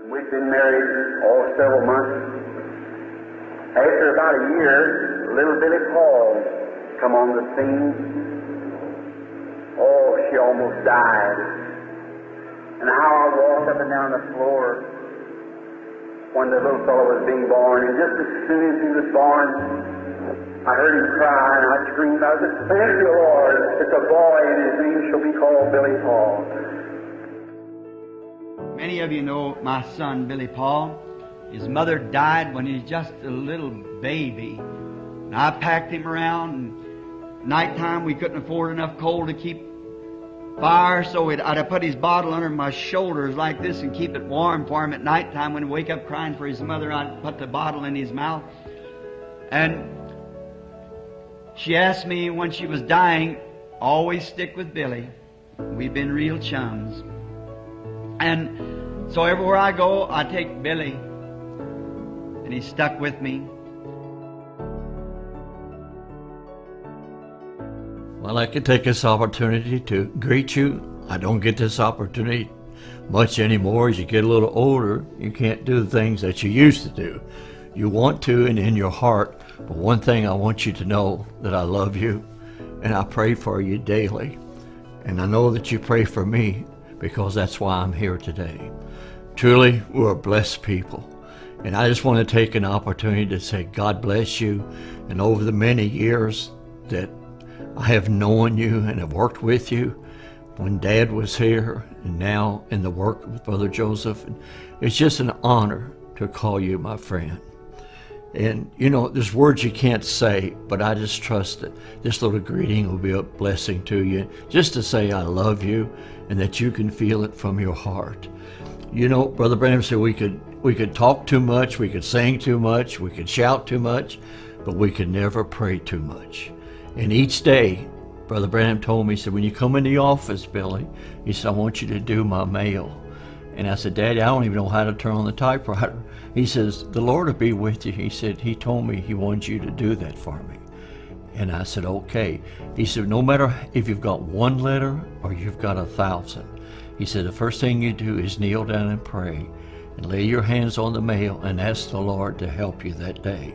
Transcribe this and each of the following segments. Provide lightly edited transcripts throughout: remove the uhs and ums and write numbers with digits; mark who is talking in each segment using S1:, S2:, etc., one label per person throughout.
S1: We'd been married several months. After about a year, little Billy Paul come on the scene. Oh, she almost died. And how I walked up and down the floor when the little fellow was being born, and just as soon as he was born, I heard him cry, and I screamed. I said, "Thank you, Lord. It's a boy, and his name shall be called Billy Paul."
S2: Many of you know my son, Billy Paul. His mother died when he was just a little baby. And I packed him around, and nighttime we couldn't afford enough coal to keep fire, so I'd have put his bottle under my shoulders like this and keep it warm for him at nighttime. When he'd wake up crying for his mother, I'd put the bottle in his mouth. And she asked me when she was dying, always stick with Billy. We've been real chums. And so everywhere I go, I take Billy, and he's stuck with me.
S3: Well, I could take this opportunity to greet you. I don't get this opportunity much anymore. As you get a little older, you can't do the things that you used to do. You want to and in your heart, but one thing I want you to know, that I love you and I pray for you daily. And I know that you pray for me, because that's why I'm here today. Truly, we're a blessed people. And I just want to take an opportunity to say God bless you. And over the many years that I have known you and have worked with you, when Dad was here and now in the work with Brother Joseph, and it's just an honor to call you my friend. And you know, there's words you can't say, but I just trust that this little greeting will be a blessing to you, just to say I love you and that you can feel it from your heart. You know, Brother Branham said we could talk too much, we could sing too much, we could shout too much, but we could never pray too much. And each day, Brother Branham told me, he said, when you come in the office, Billy, he said, I want you to do my mail. And I said, Daddy, I don't even know how to turn on the typewriter. He says, the Lord will be with you. He said, he told me he wants you to do that for me. And I said, okay. He said, no matter if you've got one letter or you've got 1,000. He said, the first thing you do is kneel down and pray and lay your hands on the mail and ask the Lord to help you that day.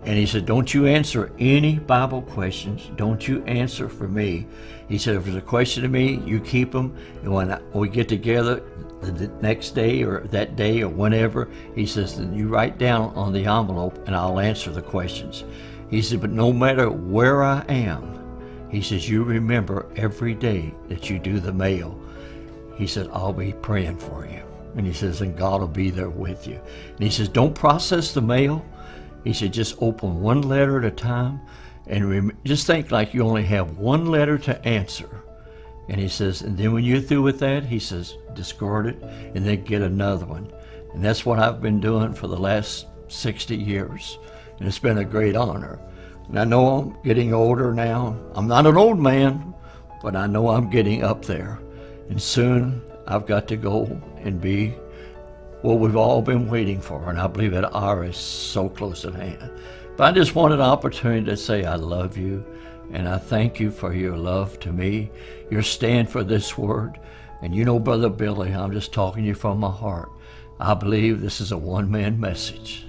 S3: And he said, don't you answer any Bible questions. Don't you answer for me. He said, if there's a question to me, you keep them. And when we get together the next day or that day or whenever, he says, then you write down on the envelope and I'll answer the questions. He said, but no matter where I am, he says, you remember every day that you do the mail. He said, I'll be praying for you. And he says, and God will be there with you. And he says, don't process the mail. He said, just open one letter at a time and just think like you only have one letter to answer. And he says, and then when you're through with that, he says, discard it and then get another one. And that's what I've been doing for the last 60 years. And it's been a great honor. And I know I'm getting older now. I'm not an old man, but I know I'm getting up there. And soon I've got to go and be what we've all been waiting for, and I believe that hour is so close at hand. But I just wanted an opportunity to say I love you, and I thank you for your love to me, your stand for this word. And you know, Brother Billy, I'm just talking to you from my heart. I believe this is a one-man message.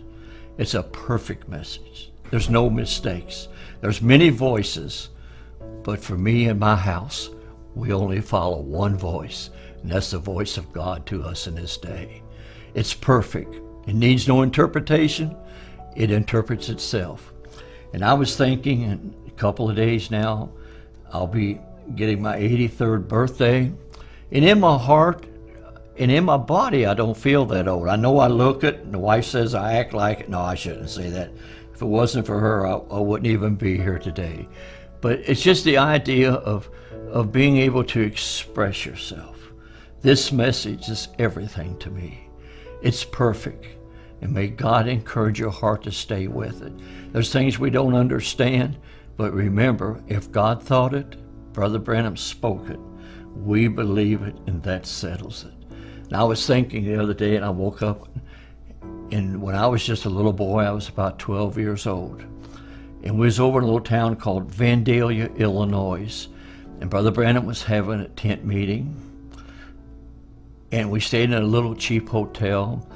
S3: It's a perfect message. There's no mistakes. There's many voices, but for me and my house, we only follow one voice, and that's the voice of God to us in this day. It's perfect. It needs no interpretation. It interprets itself. And I was thinking in a couple of days now, I'll be getting my 83rd birthday. And in my heart and in my body, I don't feel that old. I know I look it, and the wife says I act like it. No, I shouldn't say that. If it wasn't for her, I wouldn't even be here today. But it's just the idea of being able to express yourself. This message is everything to me. It's perfect, and may God encourage your heart to stay with it. There's things we don't understand, but remember, if God thought it, Brother Branham spoke it, we believe it, and that settles it. And I was thinking the other day, and I woke up, and when I was just a little boy, I was about 12 years old, and we was over in a little town called Vandalia, Illinois, and Brother Branham was having a tent meeting. And we stayed in a little cheap hotel.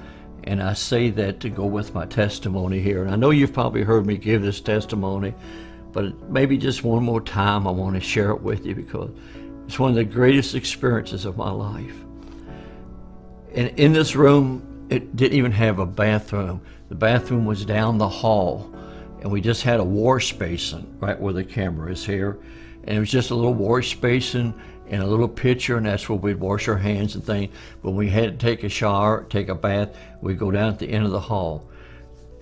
S3: And I say that to go with my testimony here. And I know you've probably heard me give this testimony, but maybe just one more time I want to share it with you because it's one of the greatest experiences of my life. And in this room, it didn't even have a bathroom. The bathroom was down the hall, and we just had a wash basin right where the camera is here. And it was just a little wash basin and a little pitcher, and that's where we'd wash our hands and things. When we had to take a shower, take a bath, we'd go down at the end of the hall.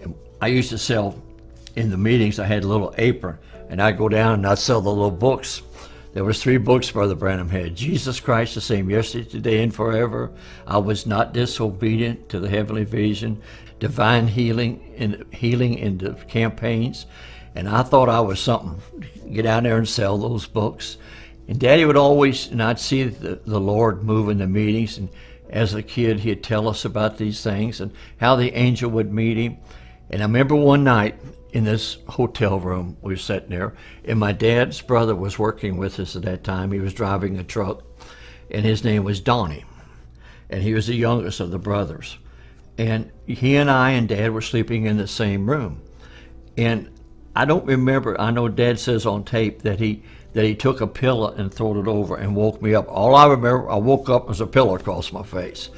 S3: And I used to sell, in the meetings, I had a little apron, and I'd go down and I'd sell the little books. There was 3 books Brother Branham had. Jesus Christ the same yesterday, today, and forever. I was not disobedient to the heavenly vision. Divine healing in the campaigns. And I thought I was something. Get out there and sell those books. And Daddy would always, and I'd see the Lord move in the meetings. And as a kid, he'd tell us about these things and how the angel would meet him. And I remember one night in this hotel room, we were sitting there, and my dad's brother was working with us at that time. He was driving a truck, and his name was Donnie. And he was the youngest of the brothers. And he and I and Dad were sleeping in the same room. And I don't remember, I know Dad says on tape that he took a pillow and threw it over and woke me up. All I remember, I woke up was a pillow across my face.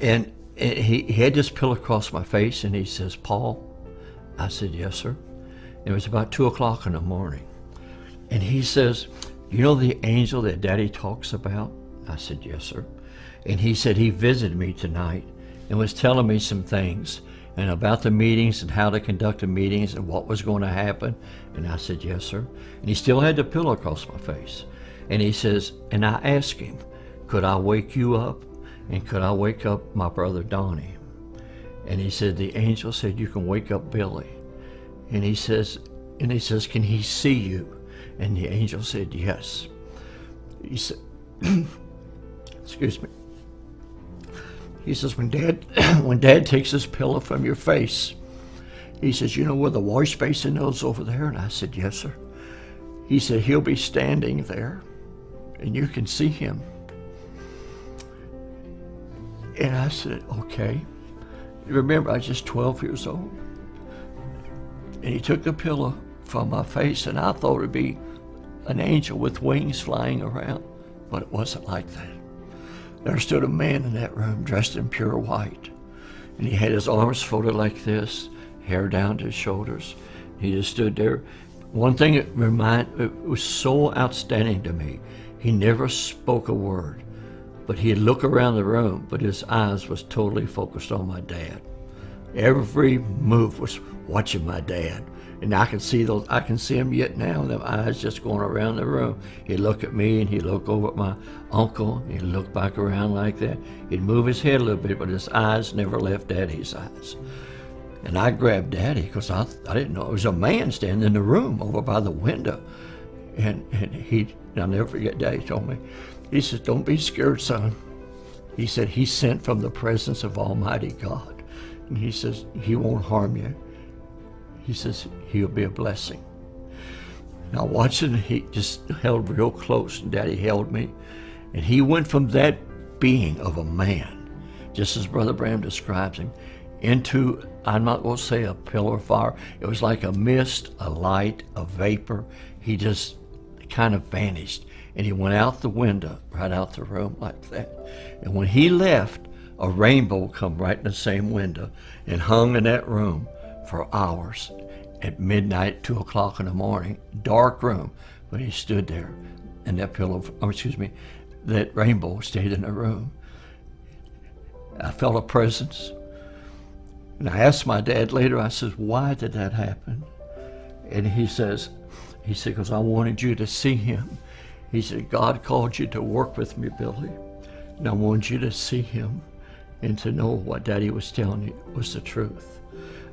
S3: And he had this pillow across my face, and he says, "Paul?" I said, "Yes, sir." It was about 2 o'clock in the morning. And he says, "You know the angel that Daddy talks about?" I said, "Yes, sir." And he said he visited me tonight and was telling me some things and about the meetings and how to conduct the meetings and what was going to happen. And I said, "Yes, sir." And he still had the pillow across my face. And he says, and I asked him, "Could I wake you up? And could I wake up my brother Donnie?" And he said, the angel said, "You can wake up Billy." And he says, "Can he see you?" And the angel said, "Yes." He said, excuse me. He says, when Dad takes his pillow from your face, he says, "You know where the wash basin is over there?" And I said, "Yes, sir." He said, "He'll be standing there, and you can see him." And I said, "Okay." Remember, I was just 12 years old. And he took the pillow from my face, and I thought it'd be an angel with wings flying around, but it wasn't like that. There stood a man in that room dressed in pure white, and he had his arms folded like this, hair down to his shoulders. He just stood there. One thing it was so outstanding to me, he never spoke a word, but he'd look around the room, but his eyes was totally focused on my dad. Every move was watching my dad. And I can see him yet now, them eyes just going around the room. He'd look at me, and he'd look over at my uncle, and he'd look back around like that. He'd move his head a little bit, but his eyes never left Daddy's eyes. And I grabbed Daddy, because I didn't know. There was a man standing in the room over by the window. And I'll never forget, Daddy told me, he said, "Don't be scared, son." He said, "He's sent from the presence of Almighty God." And he says, "He won't harm you." He says, "He'll be a blessing." Now watching, he just held real close, and Daddy held me. And he went from that being of a man, just as Brother Branham describes him, into, I'm not going to say a pillar of fire. It was like a mist, a light, a vapor. He just kind of vanished. And he went out the window, right out the room like that. And when he left, a rainbow come right in the same window and hung in that room for hours. At midnight, 2 o'clock in the morning, dark room, but he stood there, and that rainbow stayed in the room. I felt a presence. And I asked my dad later, I said, "Why did that happen?" And he said, "Because I wanted you to see him." He said, "God called you to work with me, Billy, and I wanted you to see him and to know what Daddy was telling you was the truth."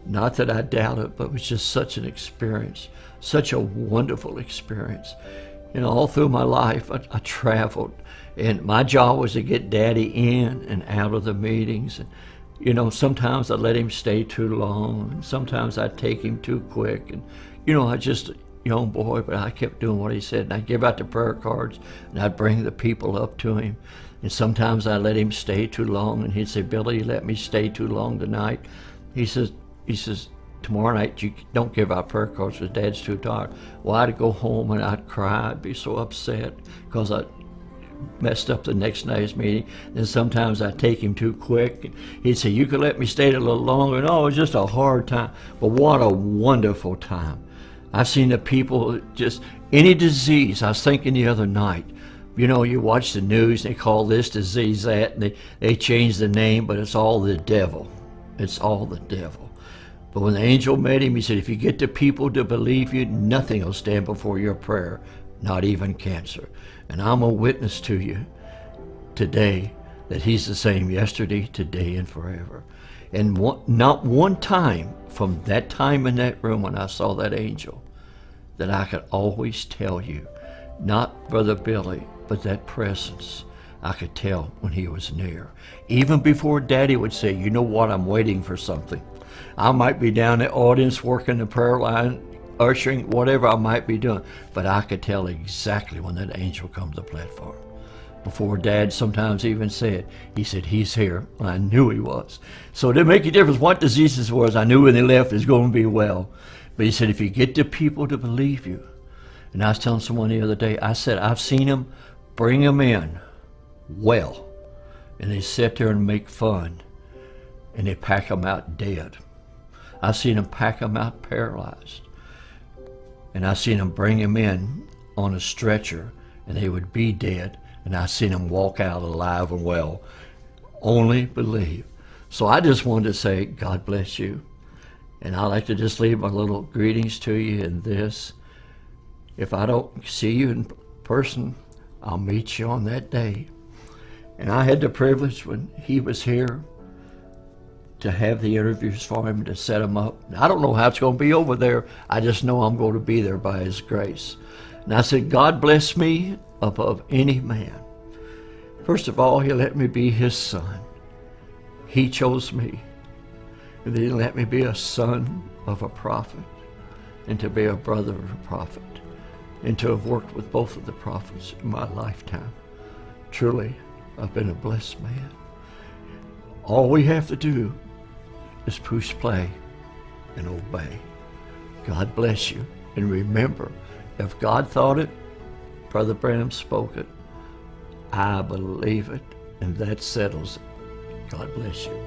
S3: Not that I doubt it, but it was just such an experience, such a wonderful experience. You know, all through my life, I traveled, and my job was to get Daddy in and out of the meetings. And, you know, sometimes I'd let him stay too long, and sometimes I'd take him too quick. And, you know, young boy, but I kept doing what he said. And I'd give out the prayer cards, and I'd bring the people up to him. And sometimes I let him stay too long, and he'd say, Billy, you let me stay too long tonight. He says, tomorrow night you don't give out prayer cards because Dad's too tired. Well, I'd go home and I'd cry. I'd be so upset because I messed up the next night's meeting. Then sometimes I'd take him too quick. He'd say, you could let me stay a little longer. No, it was just a hard time. But what a wonderful time. I've seen the people, just any disease. I was thinking the other night, you know, you watch the news, they call this disease that, and they change the name, but it's all the devil. It's all the devil. But when the angel met him, he said, if you get the people to believe you, nothing will stand before your prayer, not even cancer. And I'm a witness to you today that he's the same yesterday, today, and forever. And not one time from that time in that room when I saw that angel that I could always tell you, not Brother Billy, but that presence, I could tell when he was near. Even before Daddy would say, you know what, I'm waiting for something. I might be down in the audience working the prayer line, ushering, whatever I might be doing, but I could tell exactly when that angel come to the platform. Before Dad sometimes even said, he said, he's here. I knew he was. So it didn't make a difference what diseases was. I knew when they left it was going to be well. But he said, if you get the people to believe you. And I was telling someone the other day, I said, I've seen them bring them in well. And they sit there and make fun. And they pack them out dead. I've seen them pack them out paralyzed. And I've seen them bring them in on a stretcher, and they would be dead. And I've seen them walk out alive and well. Only believe. So I just wanted to say, God bless you. And I like to just leave my little greetings to you in this. If I don't see you in person, I'll meet you on that day. And I had the privilege when he was here to have the interviews for him, to set him up. I don't know how it's going to be over there. I just know I'm going to be there by his grace. And I said, God bless me above any man. First of all, he let me be his son. He chose me. And then he let me be a son of a prophet, and to be a brother of a prophet, and to have worked with both of the prophets in my lifetime. Truly, I've been a blessed man. All we have to do is push play and obey. God bless you. And remember, if God thought it, Brother Branham spoke it, I believe it, and that settles it. God bless you.